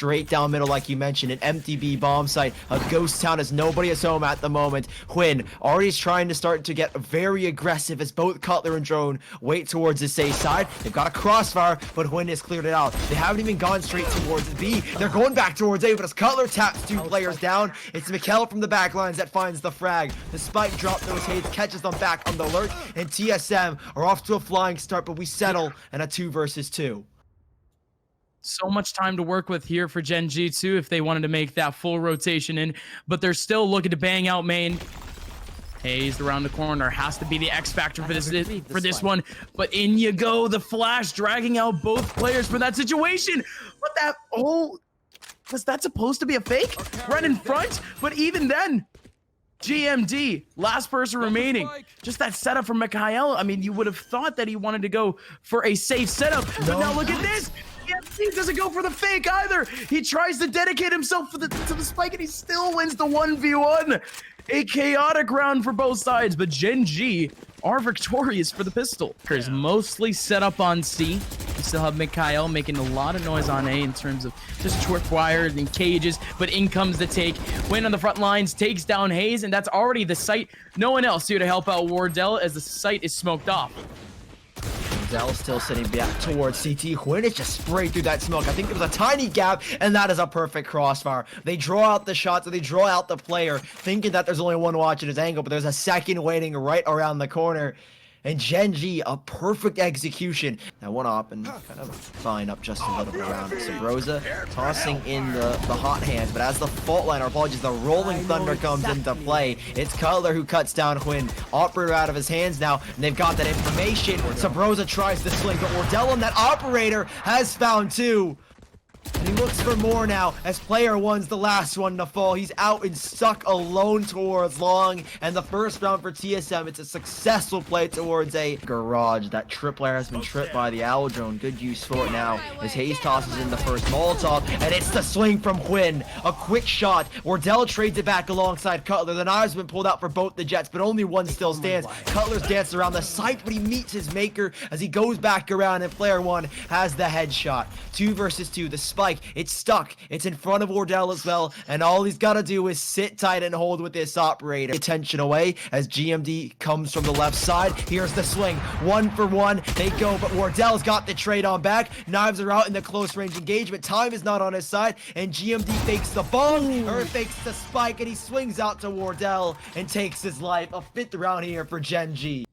straight down middle like you mentioned, an empty B bomb site, a ghost town as nobody is home at the moment. huynh already is trying to start to get very aggressive as both Cutler and Drone wait towards the safe side. They've got a crossfire, but huynh has cleared it out. They haven't even gone straight towards B. They're going back towards A, but as Cutler taps two players down, it's MkaeL from the back lines that finds the frag. The spike drop those hits, catches them back on the alert, and TSM are off to a flying start, but we settle in a 2 versus 2. So much time to work with here for Gen.G too if they wanted to make that full rotation in, but they're still looking to bang out main. Hayes around the corner has to be the X factor for this one, but in you go, the flash dragging out both players for that situation. What that, oh, was that supposed to be a fake? Right in front, but even then, GMD, last person remaining. Just that setup from MkaeL. I mean, you would have thought that he wanted to go for a safe setup, but now look at this. He doesn't go for the fake either. He tries to dedicate himself to the spike, and he still wins the 1v1. A chaotic round for both sides, but Gen.G are victorious for the pistol. Is mostly set up on C. We still have MkaeL making a lot of noise on A in terms of just tripwires and cages, but in comes the take. huynh on the front lines takes down Hayes, and that's already the site. No one else here to help out Wardell as the site is smoked off. Wardell still sitting back towards CT. huynh is just sprayed through that smoke. I think there was a tiny gap, and that is a perfect crossfire. They draw out the shots, or they draw out the player, thinking that there's only one watching his angle, but there's a second waiting right around the corner. And Gen.G, a perfect execution. Now one up and kind of fine up just a little bit around. Sabrosa tossing in the hot hand, but as the fault line, or apologies, the rolling thunder comes into play, it's Cutler who cuts down huynh. Operator out of his hands now, and they've got that information. Sabrosa tries to swing, but Wardell on that operator has found two. And he looks for more now as player one's the last one to fall. He's out and stuck alone towards long. And the first round for TSM, it's a successful play towards a garage. That tripwire has been tripped by the Owl Drone. Good use for it now as Hayes tosses in the first Molotov. And it's the swing from huynh. A quick shot. Wardell trades it back alongside Cutler. The knives have been pulled out for both the Jets, but only one still stands. Cutler's dancing around the site, but he meets his maker as he goes back around, and player one has the headshot. 2 versus 2. The spike, it's stuck. It's in front of Wardell as well, and all he's got to do is sit tight and hold with this operator. Attention away as GMD comes from the left side. Here's the swing. 1 for 1. They go, but Wardell's got the trade on back. Knives are out in the close range engagement. Time is not on his side, and GMD fakes the bomb, or fakes the spike, and he swings out to Wardell and takes his life. A 5th round here for Gen.G.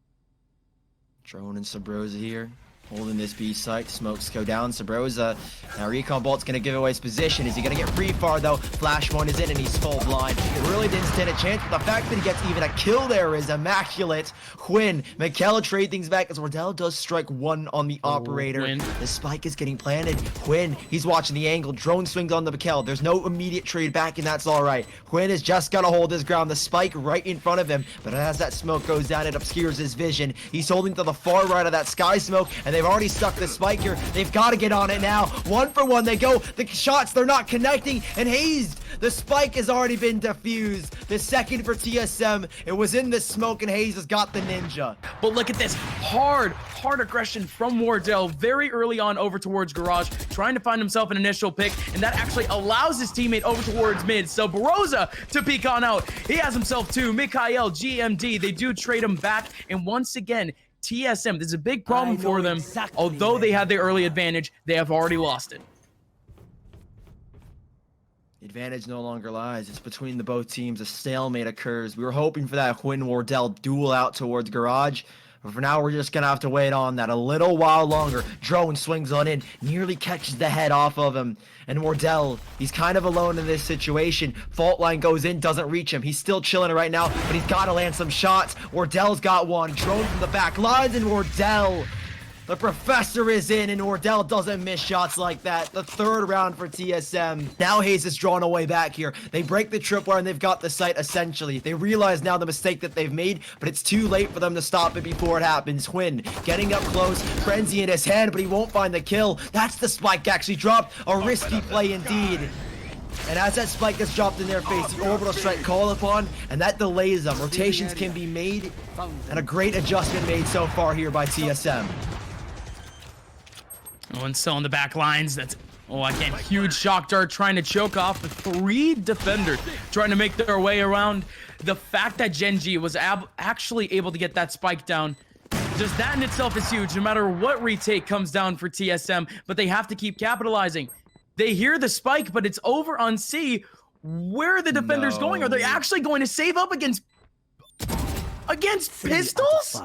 Drone and Sabrosa here, holding this B site. Smokes go down. Sabrosa. Now Recon Bolt's going to give away his position. Is he going to get free far though? Flash one is in and he's full blind. He really didn't stand a chance, but the fact that he gets even a kill there is immaculate. huynh, MkaeL trade things back as Wardell does strike one on the operator. The spike is getting planted. huynh, he's watching the angle. Drone swings on the MkaeL. There's no immediate trade back, and that's all right. huynh has just got to hold his ground. The spike right in front of him, but as that smoke goes down, it obscures his vision. He's holding to the far right of that sky smoke, and they've already stuck the spike here. They've got to get on it now. 1 for 1 they go. The shots, they're not connecting, and Hayes, the spike has already been defused. The second for TSM, it was in the smoke, and Hayes has got the ninja. But look at this hard aggression from Wardell very early on over towards garage, trying to find himself an initial pick, and that actually allows his teammate over towards mid. So Sabrosa to peek on out. He has himself two. MkaeL, GMD, they do trade him back, and once again, TSM, this is a big problem for them. Although they had the early advantage, they have already lost it. The advantage no longer lies. It's between the both teams. A stalemate occurs. We were hoping for that huynh Wardell duel out towards garage, but for now we're just gonna have to wait on that a little while longer. Drone swings on in, nearly catches the head off of him, and Wardell, he's kind of alone in this situation. Fault line goes in, doesn't reach him. He's still chilling right now, but he's got to land some shots. Wardell's got one. Drone from the back lines, and Wardell, the professor is in, and Wardell doesn't miss shots like that. The 3rd round for TSM. Now Hayes is drawn away back here. They break the tripwire, and they've got the site essentially. They realize now the mistake that they've made, but it's too late for them to stop it before it happens. huynh getting up close, frenzy in his hand, but he won't find the kill. That's the spike actually dropped. A risky play indeed. And as that spike gets dropped in their face, the orbital strike called upon, and that delays them. Rotations can be made, and a great adjustment made so far here by TSM. One's still on the back lines. That's Oh, again, huge shock dart trying to choke off the 3 defenders, trying to make their way around. The fact that GenG was actually able to get that spike down, just that in itself is huge, no matter what retake comes down for TSM, but they have to keep capitalizing. They hear the spike, but it's over on C. Where are the defenders going? Are they actually going to save up against pistols?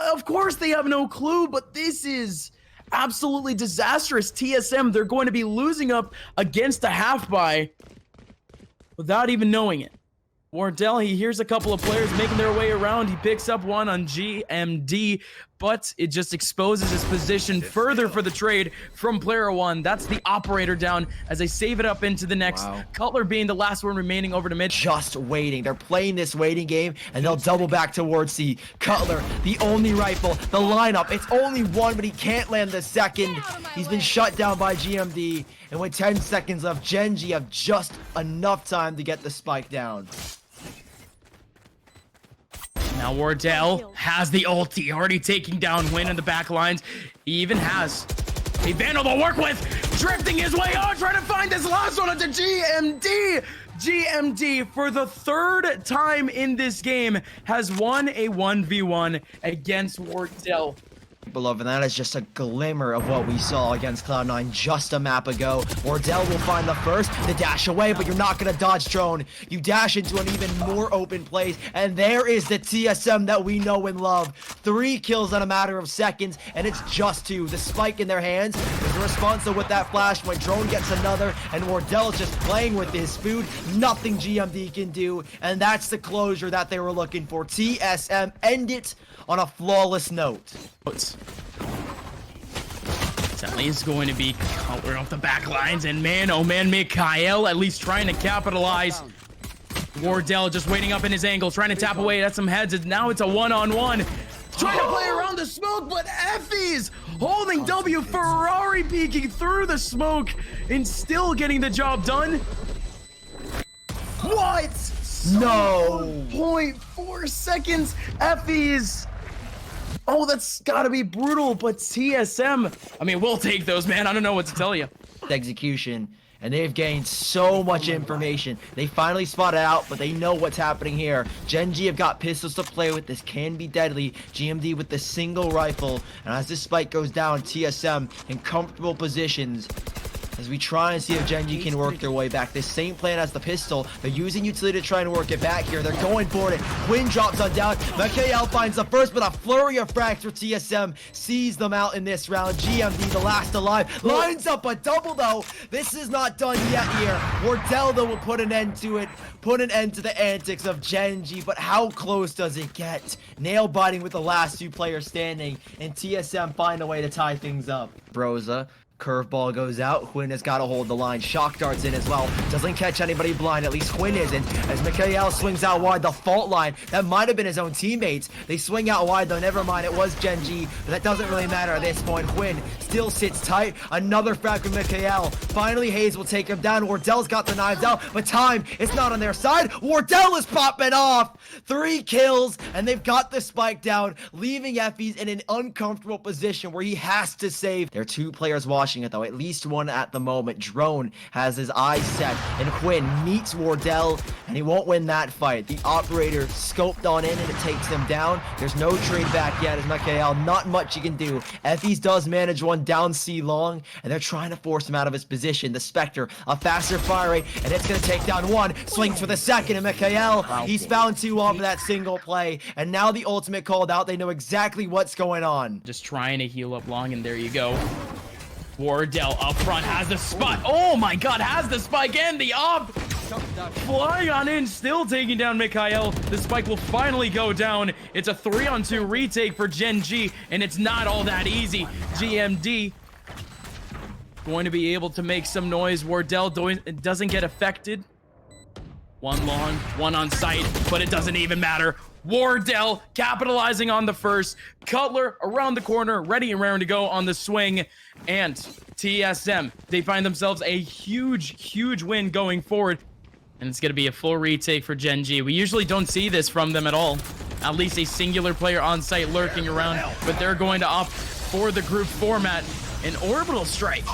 Of course they have no clue, but this is absolutely disastrous. TSM, they're going to be losing up against a half buy without even knowing it. Wardell, he hears a couple of players making their way around. He picks up one on GMD, but it just exposes his position further for the trade from player 1. That's the operator down as they save it up into the next. Wow. Cutler being the last one remaining over to mid. Just waiting. They're playing this waiting game, and they'll double back towards C. Cutler, the only rifle, the lineup. It's only one, but he can't land the second. He's been shut down by GMD, and with 10 seconds left, Gen.G have just enough time to get the spike down. Now Wardell has the ulti, already taking down huynh in the back lines. He even has a Vandal to work with, drifting his way on, trying to find this last one onto GMD. GMD, for the 3rd time in this game, has won a 1v1 against Wardell. Beloved, and that is just a glimmer of what we saw against Cloud9 just a map ago. Wardell will find the first, the dash away, but you're not gonna dodge drone. You dash into an even more open place, and there is the TSM that we know and love. 3 kills in a matter of seconds, and it's just 2. The spike in their hands is responsible with that flash when drone gets another, and Wardell's just playing with his food. Nothing GMD can do, and that's the closure that they were looking for. TSM end it on a flawless note. Sadly, it's going to be Cutler off the back lines, and man, oh man, MkaeL at least trying to capitalize. Wardell just waiting up in his angle, trying to tap away at some heads, and now it's a one-on-one. Trying to play around the smoke, but effys holding W, Ferrari peeking through the smoke and still getting the job done. What? No. 0.4 seconds, effys. Oh, that's gotta be brutal, but TSM, I mean, we'll take those, man. I don't know what to tell you. Execution, and they've gained so much information. They finally spotted out, but they know what's happening here. Gen.G have got pistols to play with. This can be deadly. GMD with the single rifle, and as this spike goes down, TSM in comfortable positions as we try and see if Gen.G can work their way back. This same plan as the pistol. They're using utility to try and work it back here. They're going for it. huynh drops on down. MkaeL finds the first, but a flurry of frags for TSM sees them out in this round. GMD, the last alive, lines up a double though. This is not done yet here. Wardell though will put an end to it. Put an end to the antics of Gen.G, but how close does it get? Nail biting with the last 2 players standing, and TSM find a way to tie things up. Broza. Curveball goes out. huynh has got to hold the line. Shock darts in as well. Doesn't catch anybody blind. At least huynh isn't. As MkaeL swings out wide, the fault line. That might have been his own teammates. They swing out wide though. Never mind. It was Gen.G. But that doesn't really matter at this point. huynh still sits tight. Another frag from MkaeL. Finally, Hayes will take him down. Wardell's got the knives out. But time is not on their side. Wardell is popping off. 3 kills. And they've got the spike down. Leaving effys in an uncomfortable position where he has to save. There are 2 players watching it though, at least one at the moment. Drone has his eyes set, and huynh meets Wardell, and he won't win that fight. The operator scoped on in, and it takes him down. There's no trade back yet as MkaeL, not much he can do. effys does manage one down C long, and they're trying to force him out of his position. The Spectre, a faster fire rate, and it's gonna take down 1, swings for the second, and MkaeL, he's found 2 off of that single play, and now the ultimate called out. They know exactly what's going on. Just trying to heal up long, and there you go. Wardell up front has the spot. Oh my god, has the spike and the op. Flying on in, still taking down MkaeL. The spike will finally go down. It's a 3-on-2 retake for Gen.G, and it's not all that easy. GMD going to be able to make some noise. Wardell doesn't get affected. 1 long, 1 on site, but it doesn't even matter. Wardell capitalizing on the first. Cutler around the corner, ready and raring to go on the swing. And TSM, they find themselves a huge win going forward. And it's going to be a full retake for Gen.G. We usually don't see this from them at all. At least a singular player on site lurking around. But they're going to opt for the group format. An orbital strike.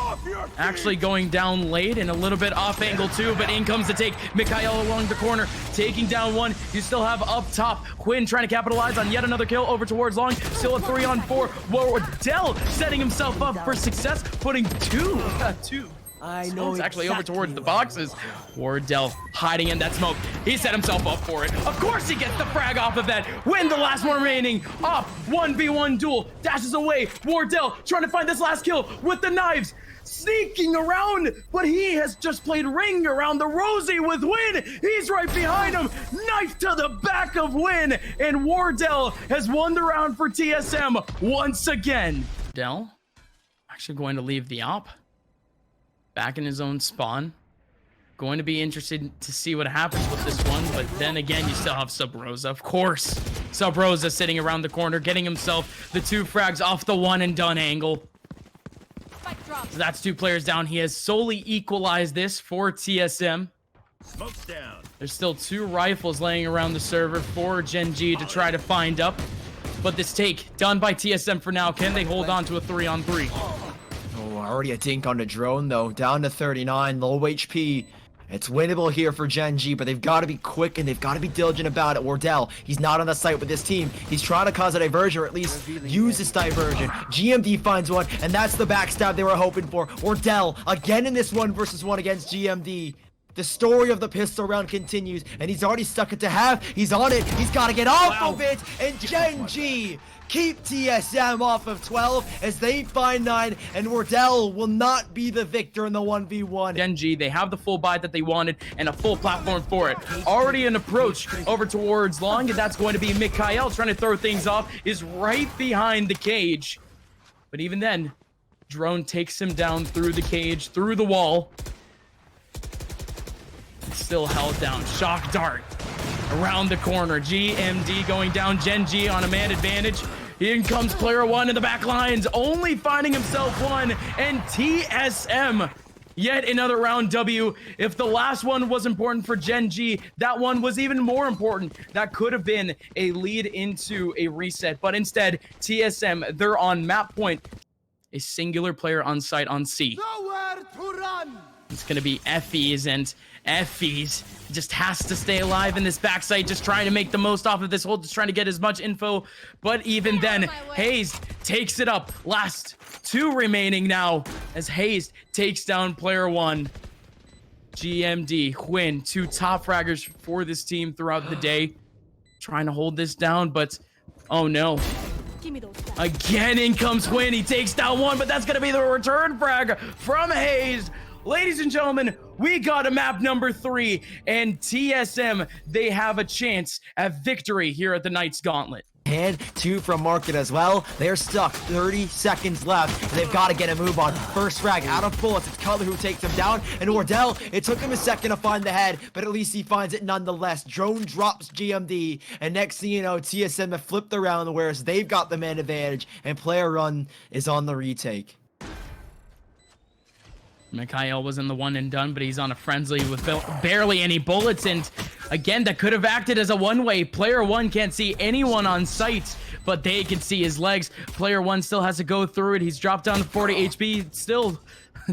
Actually going down late and a little bit off angle too, but in comes to take MkaeL along the corner, taking down one. You still have up top huynh trying to capitalize on yet another kill over towards long. Still a 3-on-4. Wardell setting himself up for success, putting two. I know it's actually exactly over towards the boxes. Wardell hiding in that smoke. He set himself up for it. Of course he gets the frag off of that. Win the last one remaining. Up 1v1 duel. Dashes away. Wardell trying to find this last kill with the knives. Sneaking around, but he has just played ring around the rosy with huynh. He's right behind him. Knife to the back of huynh. And Wardell has won the round for TSM once again. Wardell actually going to leave the op. Back in his own spawn. Going to be interested to see what happens with this one, but then again, you still have SubRosa, of course. SubRosa sitting around the corner, getting himself the 2 frags off the one and done angle. So that's 2 players down. He has solely equalized this for TSM. Smoke's down. There's still 2 rifles laying around the server for Gen.G to try to find up. But this take done by TSM for now. Can they hold on to a 3-on-3? Oh, already a dink on the drone, though. Down to 39, low HP. It's winnable here for Gen.G, but they've got to be quick and they've got to be diligent about it. Wardell, he's not on the site with this team. He's trying to cause a diversion, or at least use this diversion. GMD finds one, and that's the backstab they were hoping for. Wardell, again in this 1v1 against GMD. The story of the pistol round continues, and he's already stuck it to half. He's on it. He's got to get off of it, and Gen.G keep TSM off of 12 as they find 9, and Wardell will not be the victor in the 1v1. Gen.G, they have the full buy that they wanted and a full platform for it. Already an approach over towards long, and that's going to be MkaeL trying to throw things off, is right behind the cage. But even then, drone takes him down through the cage, through the wall. Still held down. Shock dart around the corner. GMD going down. Gen.G on a man advantage. In comes player 1 in the back lines, only finding himself 1, and TSM yet another round W. If the last one was important for Gen.G, that one was even more important. That could have been a lead into a reset, but instead TSM, they're on map point. A singular player on site on C. Nowhere to run. It's gonna be effys, and effys just has to stay alive in this backside, just trying to make the most off of this hold, just trying to get as much info. But even then, Hayes takes it up. Last 2 remaining now as Hayes takes down player 1. GMD, huynh, 2 top fraggers for this team throughout the day. Trying to hold this down, but oh no. Again, in comes huynh. He takes down 1, but that's gonna be the return frag from Hayes. Ladies and gentlemen, we got a map number 3, and TSM, they have a chance at victory here at the Knights Gauntlet. And 2 from Market as well. They're stuck. 30 seconds left. They've got to get a move on. First frag out of bullets. It's Cutler who takes him down. And Wardell, it took him a second to find the head, but at least he finds it nonetheless. Drone drops GMD. And next thing you know, TSM have flipped around, whereas they've got the man advantage. And player 1 is on the retake. MkaeL was in the one and done, but he's on a friendly with barely any bullets, and again, that could have acted as a one-way. Player 1 can't see anyone on site, but they can see his legs. Player 1 still has to go through it. He's dropped down to 40 HP, still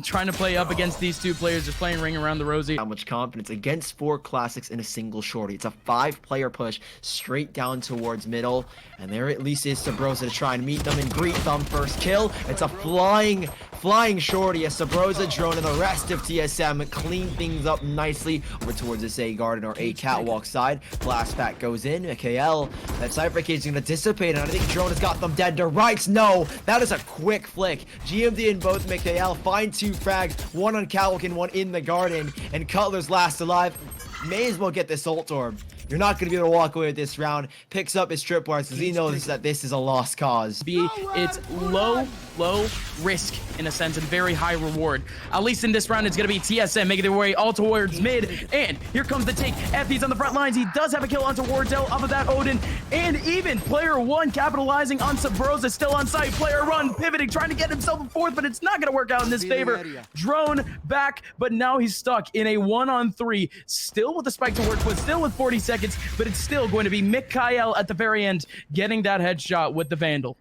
trying to play up against these 2 players, just playing ring around the rosy. How much confidence against 4 classics in a single shorty. It's a 5-player push straight down towards middle, and there at least is SubRosa to try and meet them and greet them. First kill. It's a flying shorty as SubRosa, drone, and the rest of TSM clean things up nicely over towards this A garden or A catwalk side. Blast pack goes in. MkaeL, that cypher cage is going to dissipate, and I think drone has got them dead to rights. No, that is a quick flick. GMD and both MkaeL find 2 frags, 1 on catwalk and 1 in the garden, and Cutler's last alive. May as well get this ult orb. You're not going to be able to walk away with this round. Picks up his tripwires because he knows that this is a lost cause. It's low risk in a sense and very high reward. At least in this round, it's going to be TSM making their way all towards mid. And here comes the take. effys on the front lines. He does have a kill onto Wardell off of that Odin. And even player 1 capitalizing on SubRosa, still on site. Player 1 pivoting, trying to get himself a 4th, but it's not going to work out in this favor. Drone back, but now he's stuck in a 1-on-3. Still with the spike to work with, still with 40 seconds, but it's still going to be MkaeL at the very end getting that headshot with the Vandal.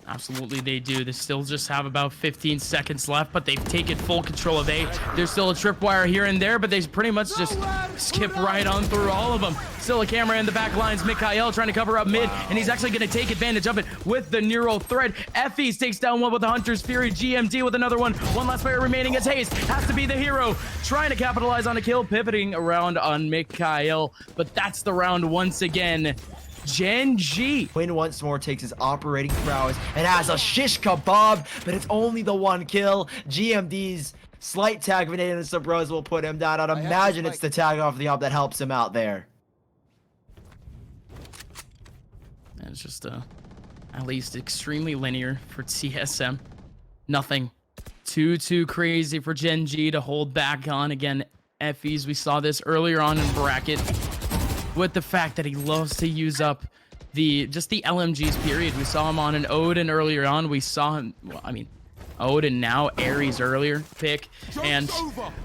Absolutely they do. They still just have about 15 seconds left, but they've taken full control of A. There's still a tripwire here and there, but they pretty much just skip right on through all of them. Still a camera in the back lines. MkaeL trying to cover up mid, and he's actually going to take advantage of it with the neural thread. effys takes down one with the Hunter's Fury. GMD with another one. One last player remaining as Hayes has to be the hero, trying to capitalize on a kill, pivoting around on MkaeL, but that's the round once again. Gen.G. huynh once more takes his operating prowess and has a shish kebab, but it's only the one kill. GMD's slight tag grenade and the bros will put him down. I'd imagine it's the tag off the op that helps him out there. And it's just at least extremely linear for TSM. Nothing too crazy for Gen.G to hold back on. Again, effys, we saw this earlier on in bracket, with the fact that he loves to use up the LMGs, period. We saw him on an Odin earlier on. We saw him, well, I mean, Odin now, Ares earlier pick. And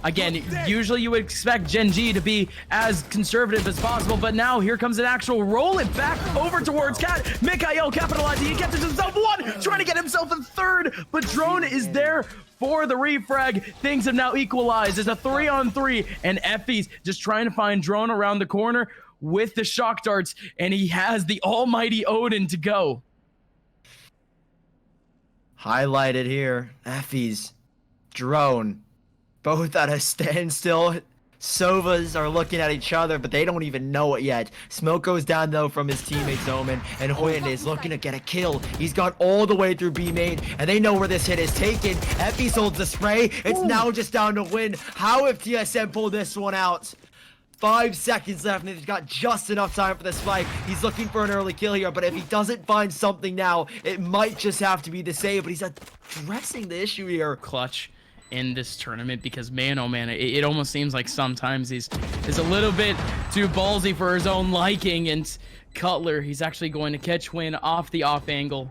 again, usually you would expect Gen.G to be as conservative as possible, but now here comes an actual roll it back over towards Cat. MkaeL capitalizing, he catches himself one, trying to get himself a third, but Drone is there for the refrag. Things have now equalized. It's a 3-on-3, and effys just trying to find Drone around the corner with the shock darts, and he has the almighty Odin to go. Highlighted here, effys, Drone, both at a standstill. Sovas are looking at each other, but they don't even know it yet. Smoke goes down though from his teammates Omen, and huynh is looking to get a kill. He's gone all the way through B main, and they know where this hit is taken. effys holds the spray. It's now just down to huynh. How if TSM pulled this one out? 5 seconds left, and he's got just enough time for the spike. He's looking for an early kill here, but if he doesn't find something now, it might just have to be the save, but he's addressing the issue here. Clutch in this tournament, because man, oh man, it almost seems like sometimes he's a little bit too ballsy for his own liking, and Cutler, he's actually going to catch huynh off the off angle.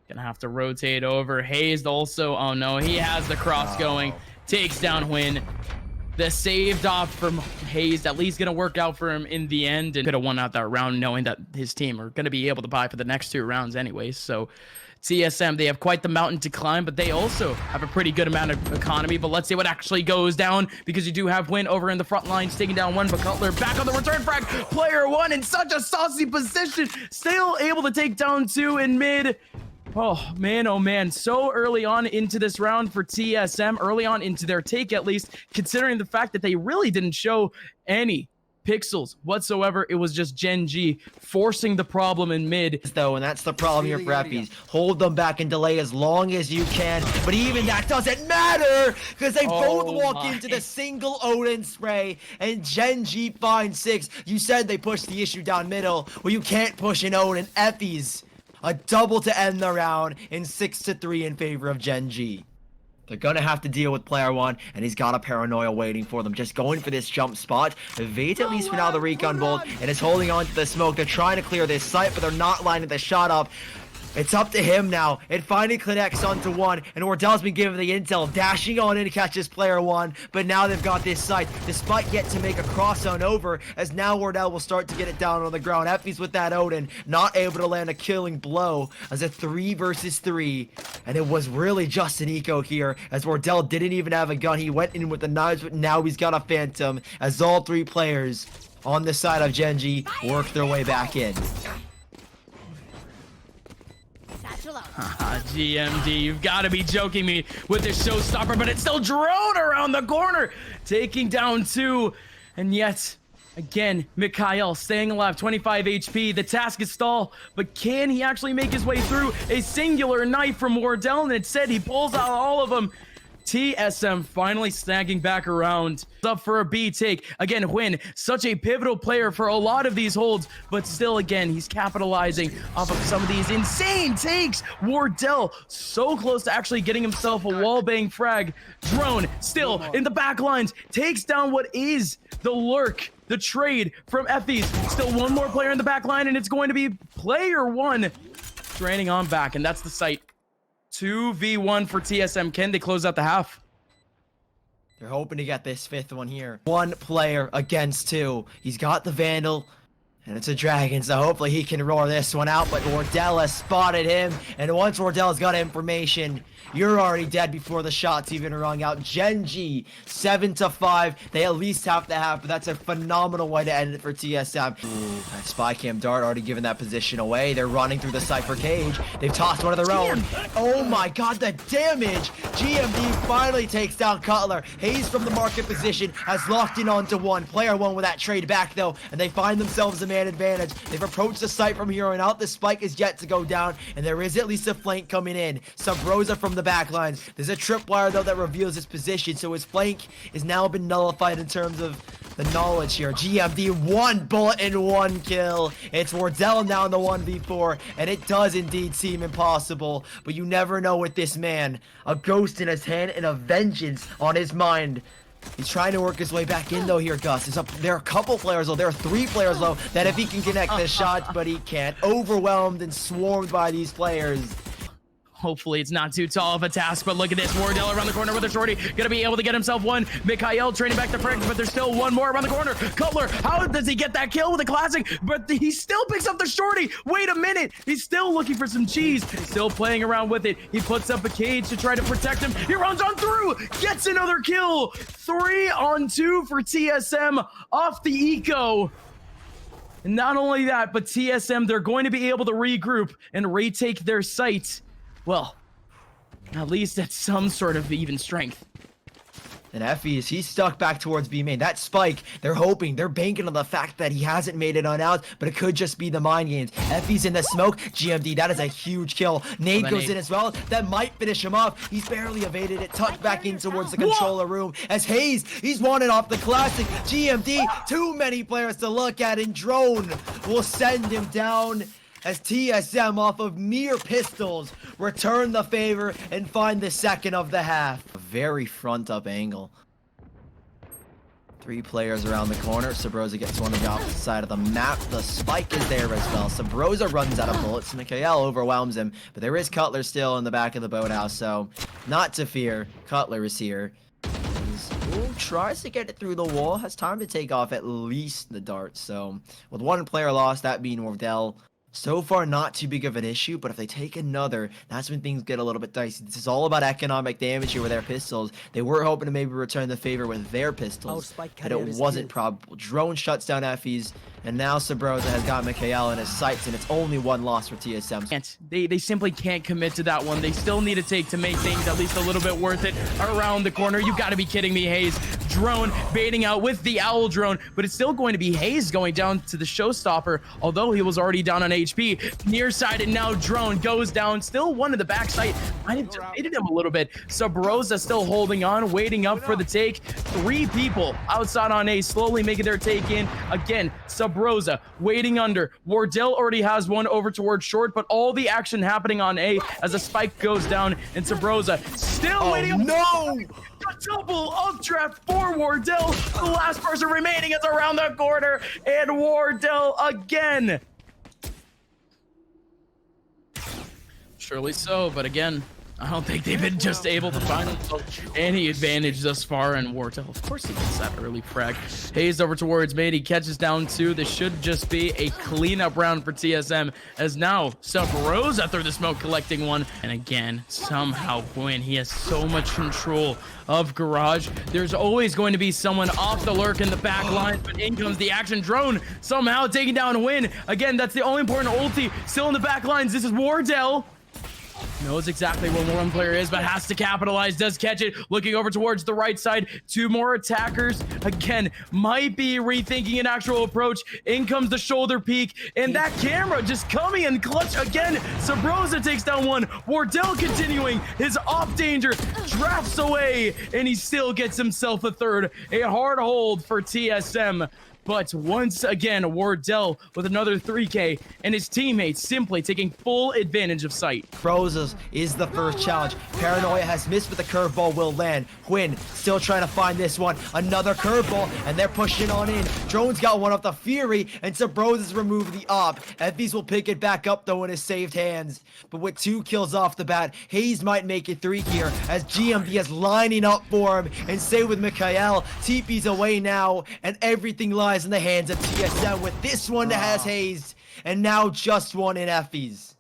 Gonna have to rotate over. Hayes also, oh no, he has the cross going, takes down huynh. The saved off from Hayes, at least gonna work out for him in the end, and could have won out that round knowing that his team are gonna be able to buy for the next 2 rounds anyways. So TSM, they have quite the mountain to climb, but they also have a pretty good amount of economy. But let's see what actually goes down, because you do have huynh over in the front lines taking down one, but Cutler back on the return frag. Player one in such a saucy position, still able to take down 2 in mid. Oh man, so early on into this round for TSM, early on into their take at least, considering the fact that they really didn't show any pixels whatsoever. It was just Gen.G forcing the problem in mid. Though, and that's the problem here for effys. Hold them back and delay as long as you can, but even that doesn't matter, because they both walk into the single Odin spray, and Gen.G finds 6. You said they pushed the issue down middle. Well, you can't push an Odin. effys, a double to end the round in 6-3 in favor of Gen.G. They're gonna have to deal with player one, and he's got a paranoia waiting for them, just going for this jump spot. Evade at least for now the recon bolt, and is holding on to the smoke. They're trying to clear this site, but they're not lining the shot up. It's up to him now. It finally connects onto one, and Wardell's been given the intel, dashing on in to catch this player one, but now they've got this site, despite yet to make a cross on over, as now Wardell will start to get it down on the ground. effys with that Odin, not able to land a killing blow, as a 3 versus 3, and it was really just an eco here, as Wardell didn't even have a gun. He went in with the knives, but now he's got a phantom, as all 3 players on the side of Gen.G work their way back in. GMD, you've got to be joking me with this showstopper, but it's still Drone around the corner, taking down 2, and yet again, MkaeL staying alive, 25 HP. The task is stall, but can he actually make his way through? A singular knife from Wardell, and it said he pulls out all of them. TSM finally snagging back around. Up for a B take. Again, huynh, such a pivotal player for a lot of these holds, but still, again, he's capitalizing off of some of these insane takes. Wardell so close to actually getting himself a wallbang frag. Drone still in the back lines, takes down what is the lurk, the trade from effys. Still one more player in the back line, and it's going to be player one draining on back, and that's the site. 2v1 for TSM. Can they close out the half? They're hoping to get this 5th one here. 1 player against 2. He's got the Vandal, And it's a dragon, so hopefully he can roar this one out, but Wardell has spotted him, and once Wardell's got information, you're already dead before the shots even rung out. Gen.G, 7-5, they at least have to have, but that's a phenomenal way to end it for TSM. Ooh, that spy cam dart already given that position away. They're running through the Cypher cage. They've tossed one of their own. Oh my god, the damage! GMD finally takes down Cutler. Hayes from the market position has locked in onto one. Player one with that trade back though, and they find themselves a man advantage. They've approached the site from here on out. The spike is yet to go down, and there is at least a flank coming in. Subrosa from the back lines. There's a tripwire though that reveals his position, so his flank is now been nullified in terms of the knowledge here. GMD, 1 bullet and 1 kill. It's Wardell now in the 1v4, and it does indeed seem impossible, but you never know with this man. A ghost in his hand and a vengeance on his mind. He's trying to work his way back in though here, Gus. There are a couple players though. There are 3 players though that if he can connect the shots, but he can't. Overwhelmed and swarmed by these players. Hopefully it's not too tall of a task, but look at this. Wardell around the corner with a shorty. Gonna be able to get himself one. MkaeL training back to Frick, but there's still one more around the corner. Cutler, how does he get that kill with a classic? But he still picks up the shorty. Wait a minute. He's still looking for some cheese. Still playing around with it. He puts up a cage to try to protect him. He runs on through. Gets another kill. 3-on-2 for TSM off the eco. And not only that, but TSM, they're going to be able to regroup and retake their site. Well, at least at some sort of even strength. And effys, he's stuck back towards B main. That spike, they're hoping, they're banking on the fact that he hasn't made it on out, but it could just be the mind games. effys in the smoke. GMD, that is a huge kill. Nade goes in as well. That might finish him off. He's barely evaded it. Tucked back in towards the controller room. As Hayes, he's wanted off the classic. GMD, too many players to look at, and Drone will send him down. As TSM off of mere pistols return the favor and find the second of the half. A very front up angle. 3 players around the corner. Subrosa gets one on the opposite side of the map. The spike is there as well. Subrosa runs out of bullets. MkaeL overwhelms him, but there is Cutler still in the back of the boathouse, so not to fear. Cutler is here. Ooh, tries to get it through the wall. Has time to take off at least the dart. So with 1 player lost, that being Wardell. So far, not too big of an issue, but if they take another, that's when things get a little bit dicey. This is all about economic damage here with their pistols. They were hoping to maybe return the favor with their pistols, but it wasn't probable. Drone shuts down effys, and now Subrosa has got MkaeL in his sights, and it's only 1 loss for TSM. They simply can't commit to that one. They still need to take to make things at least a little bit worth it around the corner. You've got to be kidding me, Hayes. Drone baiting out with the owl drone, but it's still going to be Hayes going down to the showstopper, although he was already down on HP. Near side, and now Drone goes down. Still one in the backside. Might have defeated him a little bit. Subrosa still holding on, waiting up for the take. 3 people outside on A, slowly making their take in. Again, Subrosa waiting under. Wardell already has one over towards short, but all the action happening on A as a spike goes down, and Subrosa still waiting. No! A double updraft for Wardell. The last person remaining is around the corner, and Wardell again. Surely so, but again, I don't think they've been just able to find any advantage thus far. And Wardell, of course, he gets that early frag. Hayes over towards mid. He catches down 2. This should just be a cleanup round for TSM, as now Subrosa through the smoke collecting 1. And again, somehow huynh. He has so much control of Garage. There's always going to be someone off the lurk in the back line, but in comes the action. Drone somehow taking down huynh. Again, that's the only important ulti still in the back lines. This is Wardell. Knows exactly where one player is, but has to capitalize. Does catch it. Looking over towards the right side. 2 more attackers. Again, might be rethinking an actual approach. In comes the shoulder peek. And that camera just coming in clutch again. Subrosa takes down 1. Wardell continuing his off danger. Drafts away. And he still gets himself a 3rd. A hard hold for TSM. But once again, Wardell with another 3K, and his teammates simply taking full advantage of sight. Roses is the first challenge. Paranoia has missed, but the curveball will land. huynh still trying to find this one. Another curveball, and they're pushing on in. Drone's got one off the Fury, and Subrosa's removed the op. effys will pick it back up, though, in his saved hands. But with 2 kills off the bat, Hayes might make it 3 here, as GMD is lining up for him. And stay with MkaeL. TP's away now, and everything lies lies in the hands of TSM with this one that has hazed, and now just one in effys.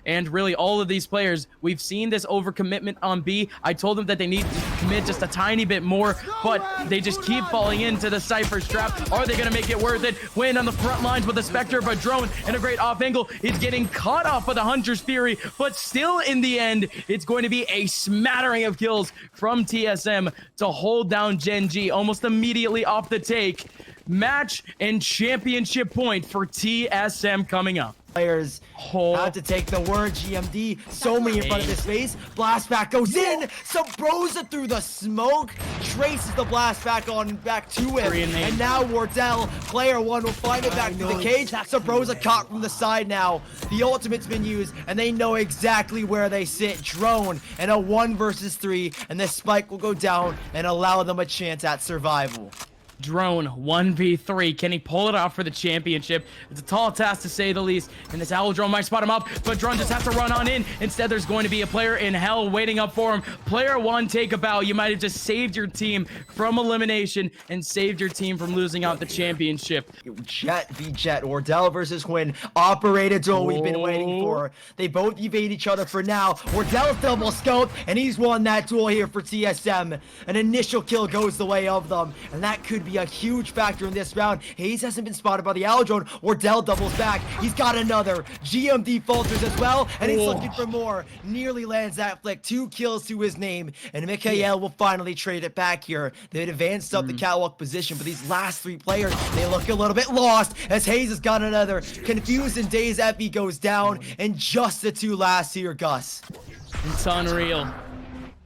And really, all of these players, we've seen this overcommitment on B. I told them that they need to commit just a tiny bit more, but they just keep falling into the Cypher's trap. Are they going to make it worth it? Win on the front lines with the Spectre, but Drone and a great off angle is getting caught off by the Hunter's Fury, but still in the end, it's going to be a smattering of kills from TSM to hold down Gen.G almost immediately off the take. Match and championship point for TSM coming up. Players had to take the word GMD. So many in front of this face. Blast back goes in. Sabrosa through the smoke. Traces the blast back on back to him. And now Wardell, player one, will find it back to the cage. Sabrosa caught from the side now. The ultimate's been used, and they know exactly where they sit. Drone and a 1 versus 3, and this spike will go down and allow them a chance at survival. Drone 1v3. Can he pull it off for the championship? It's a tall task to say the least, and this Owl Drone might spot him up, but Drone just has to run on in. Instead, there's going to be a player in hell waiting up for him. Player one, take a bow. You might have just saved your team from elimination and saved your team from losing out the championship. Jet v Jet, Wardell versus huynh. Operated duel we've been waiting for. They both evade each other for now. Wardell's double scope, and he's won that duel here for TSM. An initial kill goes the way of them, and that could be a huge factor in this round. Hayes hasn't been spotted by the Owl Drone. Wardell doubles back. He's got another. GMD falters as well, and he's looking for more. Nearly lands that flick. 2 kills to his name, and MkaeL will finally trade it back here. They'd advanced up the catwalk position, but these last 3 players, they look a little bit lost as Hayes has got another. Confused and dazed, Effy goes down, and just the 2 last here, Gus. It's unreal.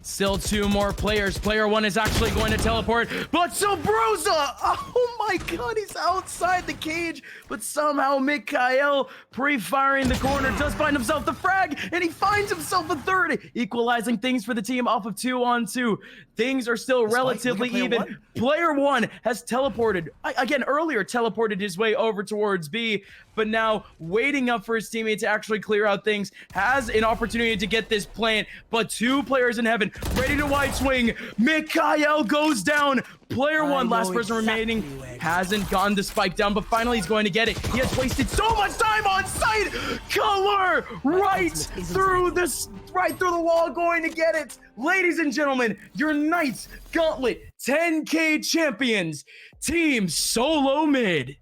Still 2 more players. Player one is actually going to teleport, but Sabrosa! Oh my god, he's outside the cage, but somehow MkaeL, pre-firing the corner, does find himself the frag, and he finds himself a 3rd, equalizing things for the team off of 2-on-2. Things are still relatively even. Player one has teleported, again, earlier teleported his way over towards B, but now waiting up for his teammate to actually clear out things, has an opportunity to get this plant, but 2 players in heaven, ready to wide swing. MkaeL goes down. Player one, last person remaining, hasn't gotten the spike down, but finally he's going to get it. He has wasted so much time on site. Color right through the wall, going to get it. Ladies and gentlemen, your Knights Gauntlet 10K champions, Team Solo Mid.